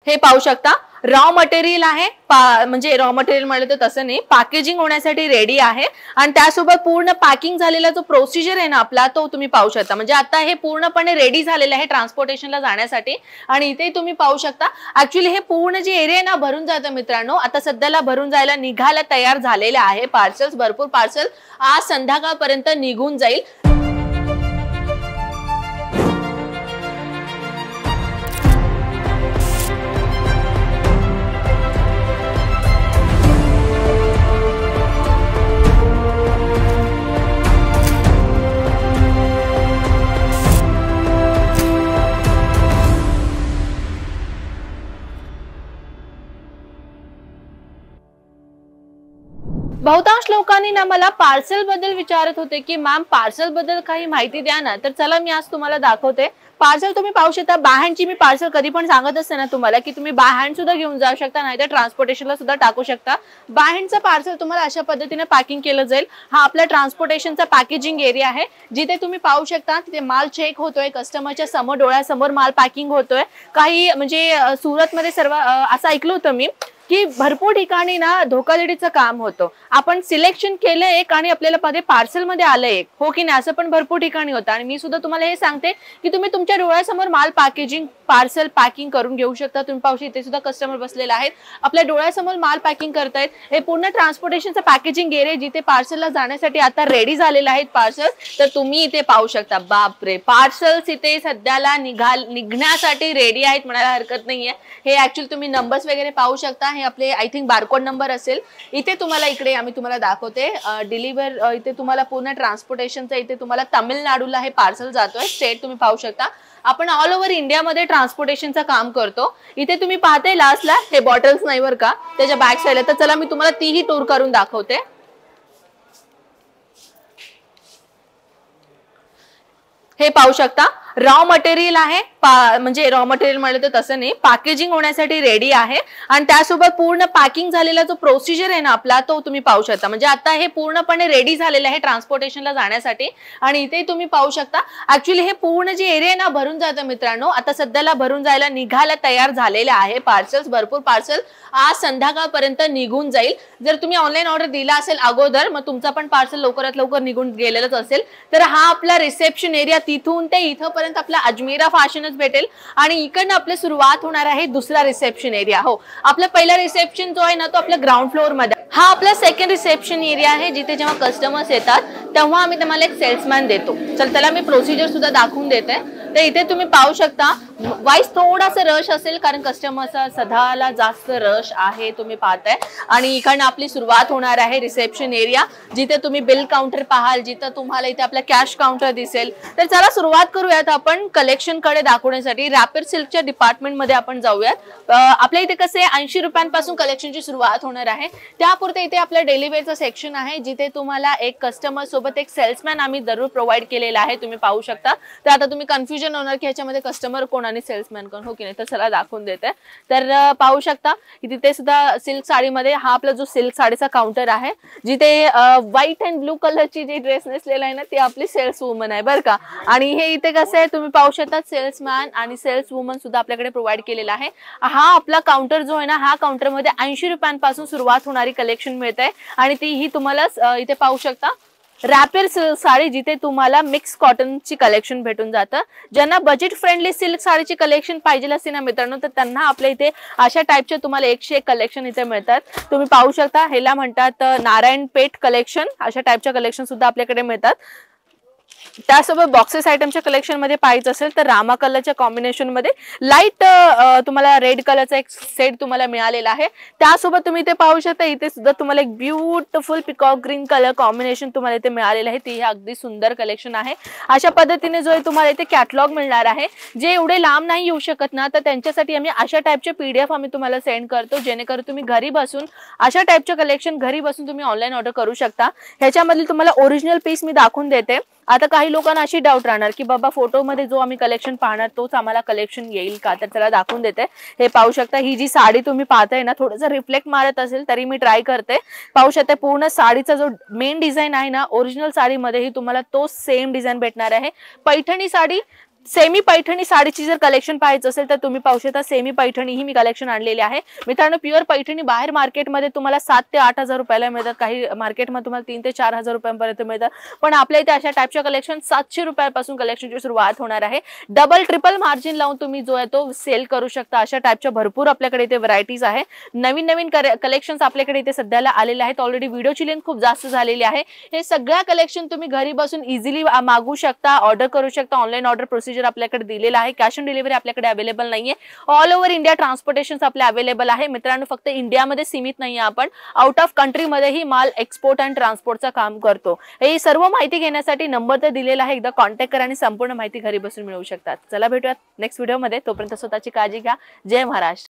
हे पाहू शकता रॉ मटेरियल आहे, म्हणजे रॉ मटेरियल म्हणलं तर तसं नाही, पॅकेजिंग होण्यासाठी रेडी आहे आणि त्यासोबत पूर्ण पॅकिंग झालेला जो प्रोसिजर आहे ना आपला तो तुम्ही पाहू शकता। म्हणजे आता हे पूर्णपणे रेडी झालेलं आहे ट्रान्सपोर्टेशनला जाण्यासाठी आणि इथे तुम्ही पाहू शकता ऍक्च्युअली हे पूर्ण जे एरिया ना भरून जातं मित्रांनो, आता सध्याला भरून जायला निघायला तयार झालेले आहे पार्सल्स, भरपूर पार्सल आज संध्याकाळपर्यंत निघून जाईल। बहुतांश लोकांनी ना मला पार्सल बद्दल विचारत होते की मॅम पार्सल बद्दल काही माहिती द्या ना, तर चला मी आज तुम्हाला दाखवते। पार्सल तुम्ही पाहू शकता, बाय हँडची मी पार्सल कधी पण सांगत असते ना तुम्हाला की तुम्ही बाय हँड सुद्धा घेऊन जाऊ शकता, नाहीतर ट्रान्सपोर्टेशनला सुद्धा टाकू शकता। बाय हँडचं पार्सल तुम्हाला अशा पद्धतीने पॅकिंग केलं जाईल। हा आपला ट्रान्सपोर्टेशनचा पॅकेजिंग एरिया आहे, जिथे तुम्ही पाहू शकता तिथे माल चेक होतोय, कस्टमरच्या समोर डोळ्यासमोर माल पॅकिंग होतोय। काही म्हणजे सुरतमध्ये सर्व असं ऐकलं होतं मी की भरपूर ठिकाणी ना धोकाधडीचं काम होतं, आपण सिलेक्शन केलं एक आणि आपल्याला मध्ये पार्सल मध्ये आलं एक, हो की नाही, असं पण भरपूर ठिकाणी होतं। आणि मी सुद्धा तुम्हाला हे सांगते की तुम्ही तुमच्या डोळ्यासमोर माल पॅकेजिंग पार्सल पॅकिंग करून घेऊ शकता। तुम्ही पाहू शकता इथे सुद्धा कस्टमर बसलेले आहेत, आपल्या डोळ्यासमोर माल पॅकिंग करतायत। हे पूर्ण ट्रान्सपोर्टेशनचं पॅकेजिंग एरिया जिथे पार्सलला जाण्यासाठी आता रेडी झालेले आहेत पार्सल, तर तुम्ही इथे पाहू शकता। बापरे, पार्सल्स इथे सध्याला निघण्यासाठी रेडी आहेत म्हणायला हरकत नाहीये। हे ऍक्च्युअली तुम्ही नंबर्स वगैरे पाहू शकता, हे आपले आय थिंक बारकोड नंबर असेल। इथे तुम्हाला इकडे आम्ही तुम्हाला दाखवते डिलिव्हर, इथे तुम्हाला पूर्ण ट्रान्सपोर्टेशनचं इथे तुम्हाला तामिळनाडूला हे पार्सल जातोय स्टेट, तुम्ही पाहू शकता। आपण ऑल ओव्हर इंडियामध्ये ट्रान्सपोर्टेशनचं काम करतो। इथे तुम्ही पाहते लास्टला हे बॉटल्स नाही बर का त्याच्या बॅक साईडला, तर चला मी तुम्हाला तीही टूर करून दाखवते। हे पाहू शकता रॉ मटेरियल आहे, म्हणजे रॉ मटेरियल म्हणलं तर तसं नाही, पॅकेजिंग होण्यासाठी रेडी आहे आणि त्यासोबत पूर्ण पॅकिंग झालेला जो प्रोसिजर आहे ना आपला तो तुम्ही पाहू शकता। म्हणजे आता हे पूर्णपणे रेडी झालेलं आहे ट्रान्सपोर्टेशनला जाण्यासाठी आणि इथे तुम्ही पाहू शकता ऍक्च्युअली हे पूर्ण जे एरिया ना भरून जातं मित्रांनो, आता सध्याला भरून जायला निघायला तयार झालेले आहे पार्सल्स, भरपूर पार्सल आज संध्याकाळपर्यंत निघून जाईल। जर तुम्ही ऑनलाईन ऑर्डर दिला असेल अगोदर, मग तुमचा पण पार्सल लवकरात लवकर निघून गेलेलंच असेल। तर हा आपला रिसेप्शन एरिया, तिथून ते इथपर्यंत आपला अजमेरा फॅशनच भेटेल आणि इकडनं आपली सुरुवात होणार आहे दुसरा रिसेप्शन एरिया। हो, आपला पहिला रिसेप्शन जो आहे ना तो आपल्या ग्राउंड फ्लोअर मध्ये, हा आपला सेकंड रिसेप्शन एरिया आहे, जिथे जेव्हा कस्टमर्स येतात तेव्हा आम्ही तुम्हाला एक सेल्समॅन देतो। चल त्याला मी प्रोसिजर सुद्धा दाखवून देते। तर इथे तुम्ही पाहू शकता वाईस थोडासा रश असेल कारण कस्टमरचा सध्याला जास्त रश आहे, तुम्ही पाहताय। आणि इकडनं आपली सुरुवात होणार आहे रिसेप्शन एरिया, जिथे तुम्ही बिल काउंटर पाहाल, जिथे तुम्हाला इथे आपला कॅश काउंटर दिसेल। तर चला सुरुवात करूयात आपण कलेक्शन कडे दाखवण्यासाठी। रॅपर सिल्कच्या डिपार्टमेंट मध्ये आपण जाऊयात। आपल्या इथे कसे 80 रुपयांपासून कलेक्शनची सुरुवात होणार आहे। त्यापुरते इथे आपलं डेली वेअरचं सेक्शन आहे, जिथे तुम्हाला एक कस्टमर सोबत एक सेल्समॅन आम्ही दररोज प्रोव्हाइड केलेला आहे, तुम्ही पाहू शकता। तर आता तुम्ही कन्फ्युजन होणार की ह्याच्यामध्ये कस्टमर कोण आणि सेल्समॅन कोण, हो की नाही, तर चला दाखवून देते। तर पाहू शकता की तिथे सुद्धा सिल्क साडीमध्ये हा आपला जो सिल्क साडीचा काउंटर आहे, जिथे व्हाईट अँड ब्लू कलरची जी ड्रेस नेसलेला आहे ना ती आपली सेल्स वुमन आहे बरं का। आणि हे इथे कसं आहे तुम्ही पाहू शकता, सेल्समॅन आणि सेल्स वुमन सुद्धा आपल्याकडे प्रोव्हाइड केलेला आहे। हा आपला काउंटर जो आहे ना, हा काउंटर मध्ये 80 रुपयांपासून सुरुवात होणारी कलेक्शन मिळते आणि ती ही तुम्हाला इथे पाहू शकता रॅपर सिल्क साडी, जिथे तुम्हाला मिक्स कॉटनची कलेक्शन भेटून जातं। ज्यांना बजेट फ्रेंडली सिल्क साडीची कलेक्शन पाहिजे असते ना मित्रांनो, तर त्यांना आपल्या इथे अशा टाईपचे तुम्हाला 101 कलेक्शन इथे मिळतात। तुम्ही पाहू शकता ह्याला म्हणतात नारायणपेठ कलेक्शन, अशा टाईपच्या कलेक्शन सुद्धा आपल्याकडे मिळतात। त्यासोबत बॉक्सेस आयटमच्या कलेक्शन मध्ये पाहिजे असेल तर रामा कलरच्या कॉम्बिनेशन मध्ये लाईट तुम्हाला रेड कलरचा एक सेट तुम्हाला मिळालेला आहे। त्यासोबत तुम्ही इथे पाहू शकता इथे सुद्धा तुम्हाला एक beautiful peacock green colour combination तुम्हाला इथे मिळालेलं आहे, ती अगदी सुंदर कलेक्शन आहे। अशा पद्धतीने जो तुम्हाला इथे कॅटलॉग मिळणार आहे, जे एवढे लांब नाही येऊ शकत ना, तर त्यांच्यासाठी आम्ही अशा टाईपचे PDF आम्ही तुम्हाला सेंड करतो, जेणेकरून तुम्ही घरी बसून अशा टाईपचे कलेक्शन घरी बसून तुम्ही ऑनलाईन ऑर्डर करू शकता। ह्याच्यामधील तुम्हाला ओरिजिनल पीस मी दाखवून देते। आता काही लोकांना अशी डाऊट राहणार की बाबा फोटोमध्ये जो आम्ही कलेक्शन पाहणार तोच आम्हाला कलेक्शन येईल का, तर त्याला दाखवून देते। हे पाहू शकता ही जी साडी तुम्ही पाहताय ना, थोडंसं रिफ्लेक्ट मारत असेल तरी मी ट्राय करते। पाहू शकता पूर्ण साडीचा जो मेन डिझाईन आहे ना, ओरिजिनल साडीमध्येही तुम्हाला तो सेम डिझाईन भेटणार आहे। पैठणी साडी सेमी पैठणी साडीची जर कलेक्शन पाहायचं असेल तर तुम्ही पाहू शकता, सेमी पैठणी ही मी कलेक्शन आणलेली आहे मित्रांनो. प्युअर पैठणी बाहेर मार्केटमध्ये तुम्हाला 7 ते 8 हजार रुपयाला मिळतात, काही मार्केटमध्ये तुम्हाला 3 ते 4 हजार रुपयांपर्यंत मिळतात, पण आपल्या इथे अशा टाईपच्या कलेक्शन 700 रुपयापासून कलेक्शनची सुरुवात होणार आहे. डबल ट्रिपल मार्जिन लावून तुम्ही जो आहे तो सेल करू शकता. अशा टाईपच्या भरपूर आपल्याकडे इथे व्हरायटीज आहे. नवीन नवीन कलेक्शन्स आपल्याकडे इथे सध्याला आलेले आहेत. ऑलरेडी व्हिडिओची लेंथ खूप जास्त झालेली आहे. हे सगळ्या कलेक्शन तुम्ही घरी बसून इझिली मागू शकता, ऑर्डर करू शकता. ऑनलाईन ऑर्डर प्रोसिजर आपल्याकडे दिलेला आहे. कॅश ऑन डिलिव्हरी आपल्याकडे अवेलेबल नाहीये. ऑल ओव्हर इंडिया ट्रान्सपोर्टेशन आपले अवेलेबल आहे मित्रांनो. फक्त इंडियामध्ये सीमित नाहीये, आपण आउट ऑफ कंट्री मध्येही माल एक्सपोर्ट अँड ट्रान्सपोर्टचं काम करतो. हे सर्व माहिती घेण्यासाठी नंबर तर दिलेला आहे, एकदा कॉन्टॅक्ट करा आणि संपूर्ण माहिती घरी बसून मिळवू शकतात. चला भेटूयात नेक्स्ट व्हिडिओमध्ये. तोपर्यंत स्वतःची काळजी घ्या. जय महाराष्ट्र.